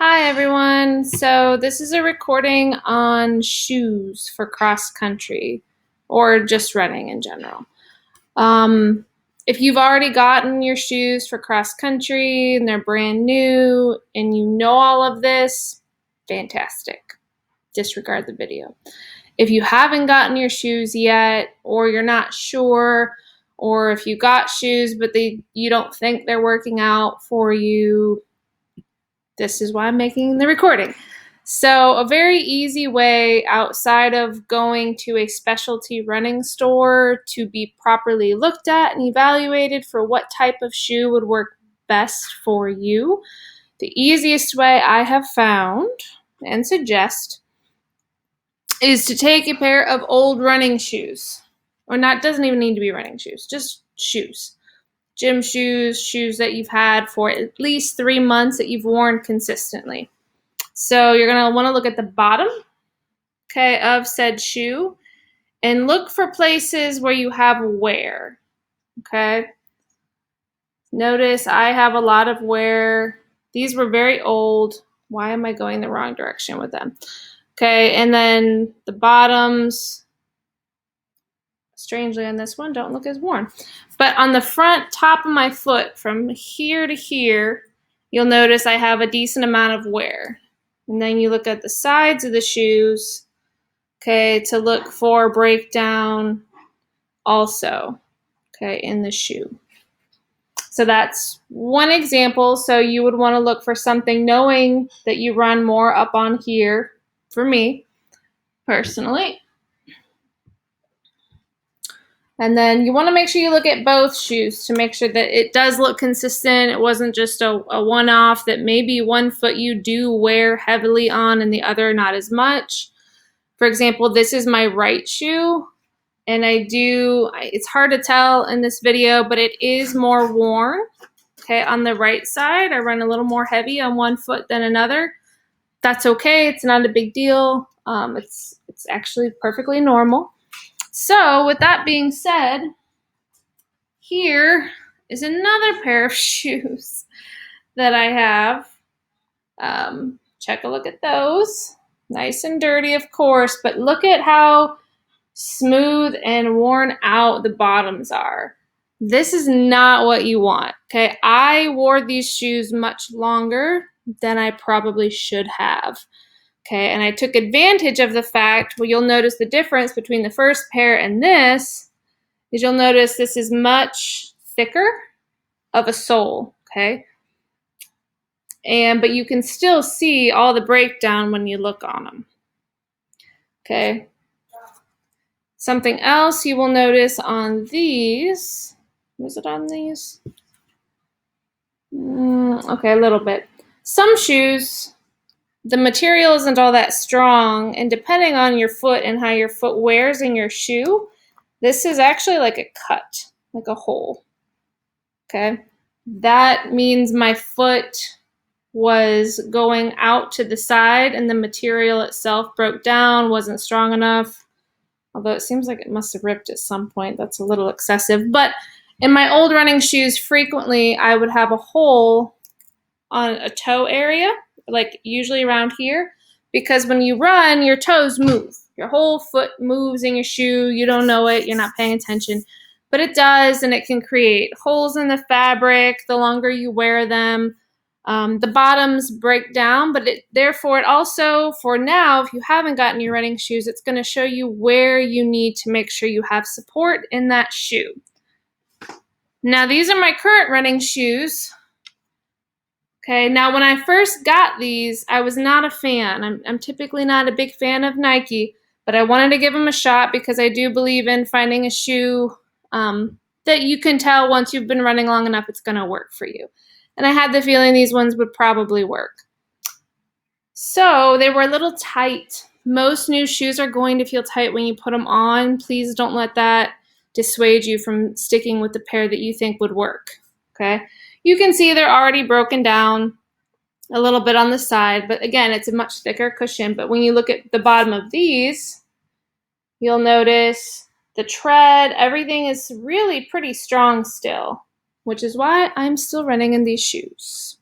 Hi everyone. So this is a recording on shoes for cross country or just running in general. If you've already gotten your shoes for cross country and they're brand new and you know all of this, fantastic. Disregard the video. If you haven't gotten your shoes yet, or you're not sure, or if you got shoes but you don't think they're working out for you, this is why I'm making the recording. So a very easy way outside of going to a specialty running store to be properly looked at and evaluated for what type of shoe would work best for you. The easiest way I have found and suggest is to take a pair of old running shoes. Or not, doesn't even need to be running shoes, just shoes. Gym shoes, shoes that you've had for at least 3 months that you've worn consistently. So you're going to want to look at the bottom, okay, of said shoe and look for places where you have wear, okay? Notice I have a lot of wear. These were very old. Why am I going the wrong direction with them? Okay, and then the bottoms, strangely on this one, don't look as worn. But on the front top of my foot, from here to here, you'll notice I have a decent amount of wear. And then you look at the sides of the shoes, okay, to look for breakdown also, okay, in the shoe. So that's one example. So you would want to look for something knowing that you run more up on here, for me, personally. And then you want to make sure you look at both shoes to make sure that it does look consistent. It wasn't just a one-off that maybe one foot you do wear heavily on and the other not as much. For example, this is my right shoe, and it's hard to tell in this video, but it is more worn. Okay, on the right side, I run a little more heavy on one foot than another. That's okay. It's not a big deal. It's actually perfectly normal. So with that being said, here is another pair of shoes that I have. Check a look at those. Nice and dirty, of course, but look at how smooth and worn out the bottoms are. This is not what you want, okay? I wore these shoes much longer than I probably should have. Okay, and I took advantage of the fact, well, you'll notice the difference between the first pair and this is you'll notice this is much thicker of a sole, okay? But you can still see all the breakdown when you look on them, okay? Something else you will notice on these, was it on these? Okay, a little bit. Some shoes, the material isn't all that strong, and depending on your foot and how your foot wears in your shoe, this is actually like a cut, like a hole, okay? That means my foot was going out to the side and the material itself broke down, wasn't strong enough, although it seems like it must have ripped at some point. That's a little excessive. But in my old running shoes, frequently I would have a hole on a toe area, like usually around here, because when you run, your toes move. Your whole foot moves in your shoe. You don't know it. You're not paying attention. But it does, and it can create holes in the fabric the longer you wear them. The bottoms break down, but therefore it also, for now, if you haven't gotten your running shoes, it's going to show you where you need to make sure you have support in that shoe. Now, these are my current running shoes. Okay, now when I first got these, I was not a fan. I'm typically not a big fan of Nike, but I wanted to give them a shot because I do believe in finding a shoe that you can tell once you've been running long enough it's going to work for you. And I had the feeling these ones would probably work. So they were a little tight. Most new shoes are going to feel tight when you put them on. Please don't let that dissuade you from sticking with the pair that you think would work, okay? You can see they're already broken down a little bit on the side, but again, it's a much thicker cushion. But when you look at the bottom of these, you'll notice the tread, everything is really pretty strong still, which is why I'm still running in these shoes.